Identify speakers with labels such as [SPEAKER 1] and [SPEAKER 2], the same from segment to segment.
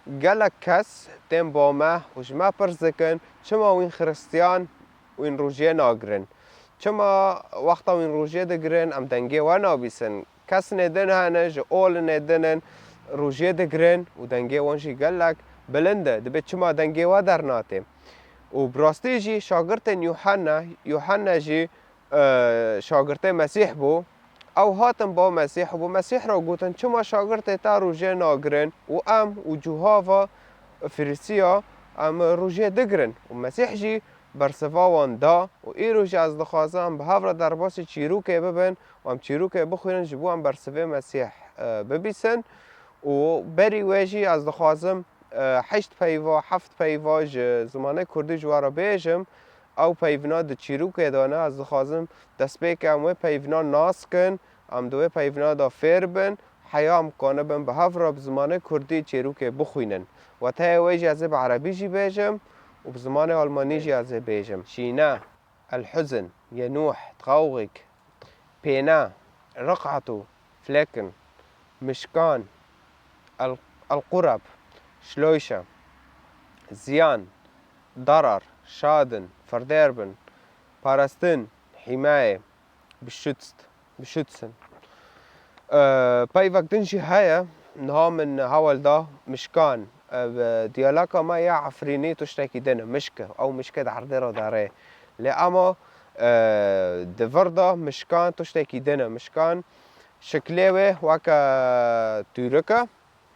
[SPEAKER 1] گلک کس تیم با ما وجما پرزکن چما وین خرستیان وین روژه ناگرن چما وقتا وین روژه دگرن ام دنگی و نابیسن کس ندن هنه جا اول ندنن روژه دگرن و دنگی وانشی گلک بلنده دبی چما دنگی و در ناتیم و براستی جی شاگرد یوحنا جی شاگرد مسیح بو او هاتن با مسیح و مسیح را گوتن چما شاگرد تا روژه ناگرن و ام و جوهاوا فریسیا ام روژه دگرن و مسیح جی برسوا وان دا و ای روژه از دخوازه ام به هفره در باسی چیروکه ببن و ام چیروکه بخوینن جبو ام برسوه مسیح ببیسن و بری ویجی از دخوازم 8 پیوا 7 پیوا زمانه کردی جوارا بیجم او پیونا د چیروکه دانه از دخوازم دست بیکم و پیونا ناس کن ام دوی پیونا دا فیر بن حیام کنه بن به هفره بزمانه کردی چیروکه بخوینن و تا ویجی از به عربی جی بیجم و بزمان آلمانی جی از بیجم شینا الحزن ينوح تغوغك بينا رقعة فلكن مشكان القرب شلوشة زيان ضرر شادن فردربن پارستن حماية بشتسن باي وقتن جي هيا نها من هاول دا مشكان ديالاكا ما يا عفريني تشتكي دنا مشكة او مشكة عرديرا داره لأما دفردا مشكان تشتكي دنا مشكان شكليوه وكا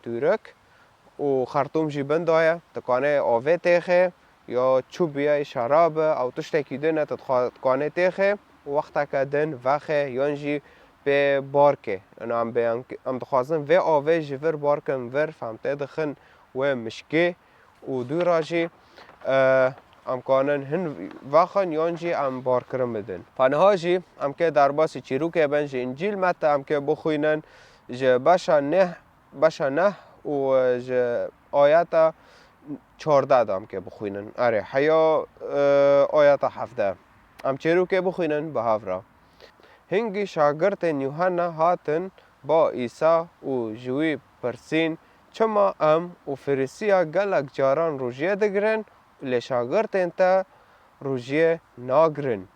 [SPEAKER 1] تورك و خرطوم جي بندايا تقاني آوه تيخي یا چوبیه شراب او تشتکی دنه تقانه تیخه وقتا که دن وخه یانجی به بارکه انا ام دخوازن و آوه جور بارکن ور فهمته دخن و مشکه و دو راجی ام کانن هن وخن یانجی ام بارکرم بدن پنها جی ام که در باسی چیروکه بن جی انجیل متا ام که بخوینن جه باشا نه و جه آیتا 14 دام که بخوینن اره حیا آیات 17 ام چیرو که بخوینن به هفرا هنگی شاگرد یوحنا هاتن با عیسی و جوی پرسین چما ام و فریسیا گلک جاران روژه دگرن لی شاگرد تا روژه ناگرن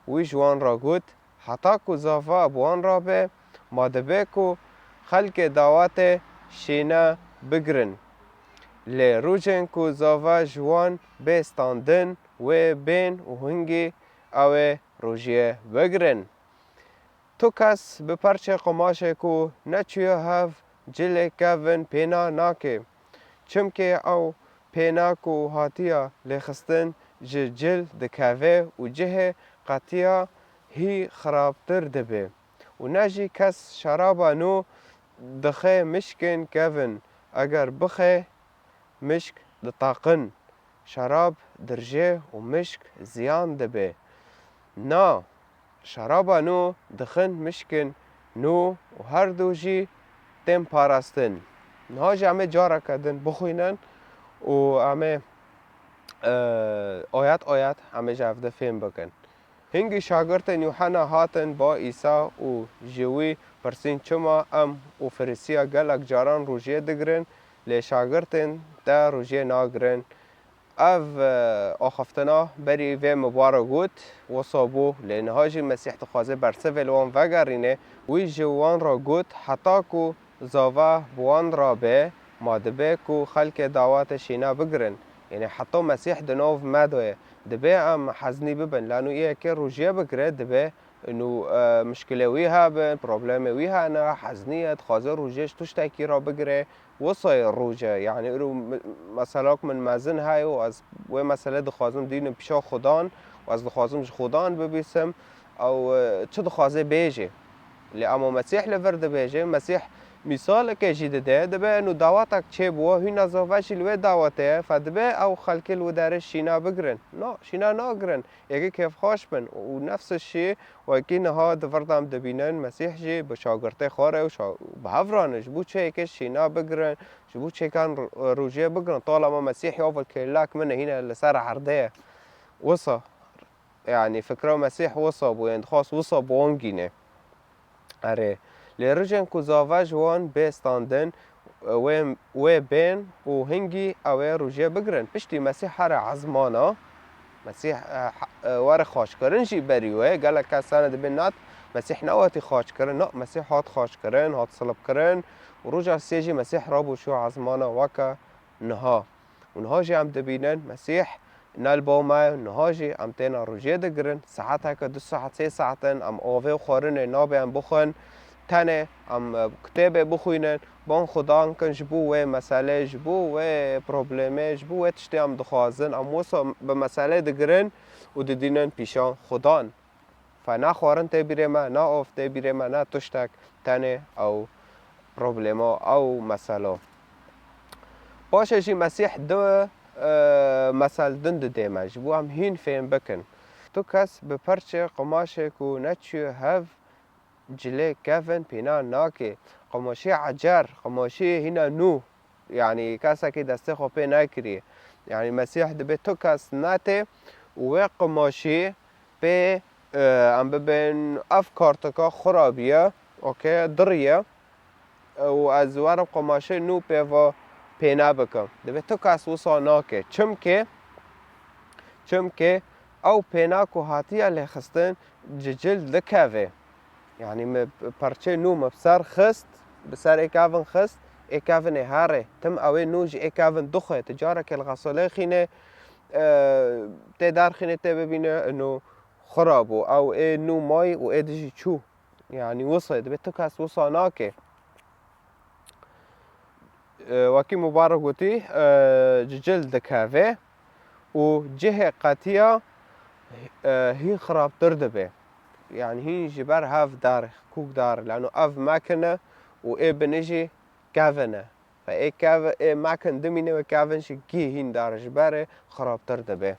[SPEAKER 1] وی جوان را گوت حتا کو زافا ابوان را به مادبه کو خلق دعوت شینا بگرن لی روژن کو زاوا جوان بستاندن و بین و هنگی او روژه بگرن تو کس به پرچه قماشه کو نچوی هف جل کون پینا ناکه چمکه او پینا کو هاتیا لخستن جل دکوه و جه قطیا هی خرابتر دبه و نجی کس شرابا نو دخه مشکن کون اگر بخه مشک دطاقن شراب درجه و مشک زیان دبه نا شرابا نو دخن مشکن نو و هر دو جی تم پاراستن نها جی همه جارا کدن بخوینن و همه آیات همه جفده فهم بکن هنگی شاگرد یوحنا هاتن با عیسی و جوی پرسین چما ام و فریسیا گلک جاران روژه دگرن لی شاگردن دا روژه ناگرن او آخفتنا بری و مبارا گوت و صابو لی نهاجی مسیح تخوازه برسه ولوان وگرینه وی جوان را گوت حتا کو زاوه بوان را به مادبه کو خلق دعوات شینا بگرن یعنی حتی مسیح دنوف مدوه دبه ام حزنی ببن لانو ایه که روژه بگره دبه انو مشکله ویها بن پروبلم ویها انا حزنیت خوازه روژهش تشتکی را بگره وصای روژه یعنی رو مثلا من مزن های و مسئله دخوازم دین پیشا خدان و از دخوازم خدان ببیسم او چه دخوازه بیجه لی اما مسیح لورد بیجه مسیح مثال که جیده دبه انو دعوتک چه بوا هی نظافشی لوی دعوته فدبه او خلکی لو درش شینا بگرن نه شینا ناگرن یکی کیف خوش بن و نفس الشی و یکی نها دفردم دبینن مسیح جی به شاگرته خواره و به هفرانش بو چه یکی شینا بگرن بو چه کان روژه بگرن طالما مسیح یافل که لاک منه هنا لسر عرده وصا يعني فكرة مسيح وصا بو يعني خاص وصا بوانجينه اره لرجن کو زاوج وان بستاندن و بين وهنجي أو روجي بقرن بشتي مسيح هرا عزمانا مسيح وار خاش کرن جی بریوه گله کسانه دبینات مسیح نواتی خاش کرن نه مسیح هات خاش کرن هات صلب کرن و رجع سیجی مسیح رابو شو عزمانا وکا نها و نها جی هم دبینن مسیح نال باومه نها جی هم تینا روجه دگرن ساعت هکا 2 ساعت 3 ساعتن هم آوه خورن نابه هم بخون تنه هم کتابه بخوینن بان خدا کن جبو و مسئله جبو و پروبلمه جبو و تشتی هم دخوازن هم وصا به مسئله دگرن و ددینن پیشان خدان فنا خوارن تبیره ما نا آف تبیره ما نا تشتک تنه او پروبلمه او مسئله باشه جی مسیح دو مسئله دند دیمه جبو هم هین فهم بکن تو کس به پرچه قماشه کو نچو هف جلي كافن بينا ناكي قماشي عجر قماشي هنا نو يعني كاسا كده استخو بي ناكري يعني مسيح دبي توكاس ناتي وقماشي بي ام ببين افكار تكا خرابية اوكي ضرية وازوار قماشي نو بيفا بينا بكم دبي توكاس وصا ناكي چمكي او بيناكو هاتيا اللي خستن جلد لكافي يعني پرچه نو مبسر خست بسر ايكافن خست ايكافن هاره تم اوه نوج ايكافن دخه تجاره که الغساله خینه تدار خینه تببینه انه خرابو او اي نو ماي و اي دجي چو يعني وصل بتكاس وصاناكي وكي مبارك قوتي جلد كافي وجهه قاتيه هي خراب تردبه يعني هي جبر هاف دار كوك دار لأنه أف ماكنة وإيه بنجي كافنة فإيه كاف إيه ماكن دمينة وكافن شي كي هين دار جبارة خراب تردبه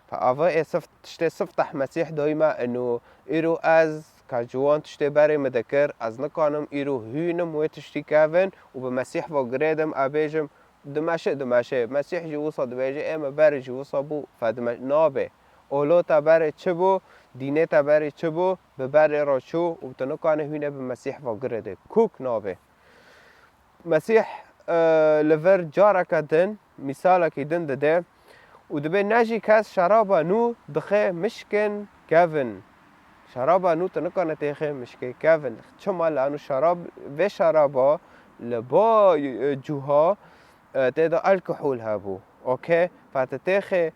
[SPEAKER 1] فأفا إيه تشتي صفتح مسيح دايما إنه إيرو أز كجوان تشتي باري مذكر أز نكانم إيرو هينم وتشتي كافن وبمسيح وقريدم أبيجم دماشي مسيح جوصا دبيجي إما باري جوصا بو فدمش نابه اولو تبر چبو دینه تبر چبو به بر را چو و تنکانه هینه به مسیح وگرده کوک نابه مسیح لور جارا کدن مثال که دن ده و دبه نجی کس شرابا نو دخه مشکن کون شرابا نو تنکانه تیخه مشکن کون چما لانو شراب و شرابا لبا جوها تیدا الکحول هبو اوکی فتتیخه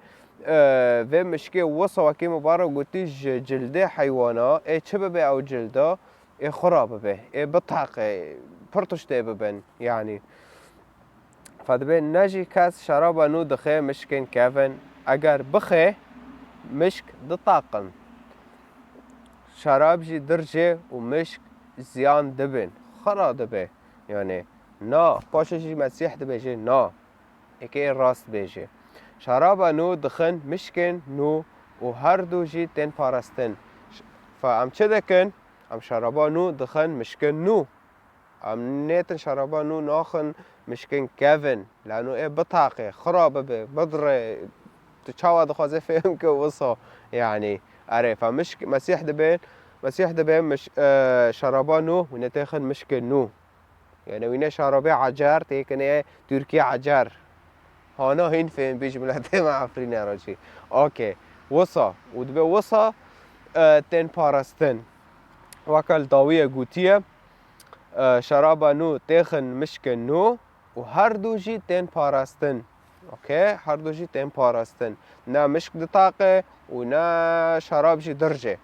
[SPEAKER 1] و مشکل وصا وکی مبارک گوتی جلده حیوانا ای چه ببه او جلده ای خراب به ای بطاقه پرتشته ببن يعني فدبه نجی کس شراب نو دخه مشکن کفن اگر بخه مشک دطاقن شراب جي درجه و مشک زیان دبن خرا دبه يعني نا باشه جي مسيح دبه جي نا اكي راست بيجي شراب نو دخن مشکن نو و هر دو جی تن پارستن فام چه دکن ام شرابا نو دخن مشکن نو ام نیتن شرابا نو ناخن مشکن کون لانو ای بطاقه خرابه به بدر تشاوى دخوازي فهم كوصا يعني اري فمش مسيح دبين مش شرابا نو ونتاخن مشكل نو يعني وين شرابي عجار تيكن تركيا عجار هانا هين فين بيجي ملاتي مع عفرين راجي اوكي وصا ودبي وصا تن باراستن وكال داوية قوتية شرابا نو تاخن مشكل نو وهر دو جي تن باراستن اوكي هر دو جي تن باراستن نا مشك دطاقة ونا شراب جي درجة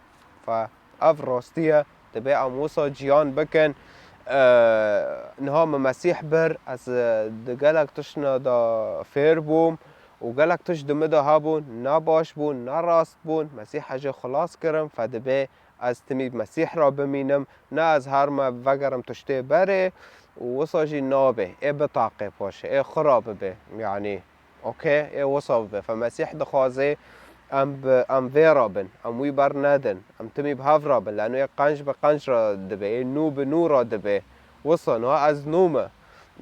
[SPEAKER 1] فاف راستية تبي ام وصا جيان بكن نها مسيح بر از دگلک تشنا دا فیر بوم و گلک تش دمدا هابون نباش بون نراست بون مسیح حاجه خلاص کرم فدبه از تمی مسیح را بمینم نه از هر ما وگرم تشته بره و وصاجی نابه ای بطاقه باشه ای خرابه به يعني اوكي ای وصاب به فمسيح دخوازه ام ویرابن ام وی بر ندن ام تمی بهاف رابن لانه یک قنج به قنج را دبه ای نو به نو را دبه وصل ها از نومه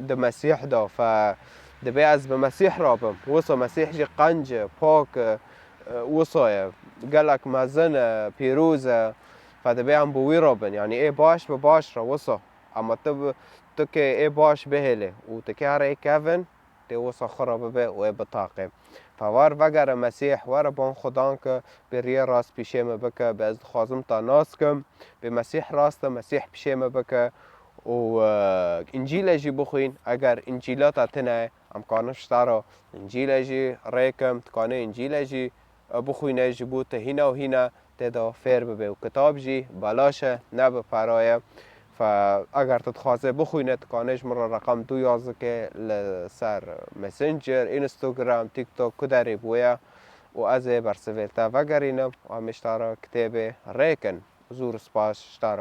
[SPEAKER 1] ده مسیح دا ف دبه از به مسیح رابم وصل مسیح جی قنج پاک وصایه گلک مزن پیروزه فدبه هم بوی رابن يعني ايه باش بباش را وصل اما تكي اي باش بهله وتكي هري كيفن تي وصا خراب به و بطاقه فوار وگر مسیح ور بان خدان که بریه راست پیشم بکه به از خوازم تا ناسکم به مسیح راست مسیح پیشم بکه و انجیل جی بخوین اگر انجیلات تنه امکانش تارا انجیل جی ریکم تکانه انجیل جی بخوینه جی بود هینا و هینا تدا فیر ببه و کتاب جی بلاشه نه بپرایه فاگر تتخوازه بخوینه تکانش مرا رقم 2 که لسر مسنجر اینستاگرام تیک توک کداری بویا و از برسویلتا وگرینم و همیشتارا کتاب ریکن زور سپاس شتارا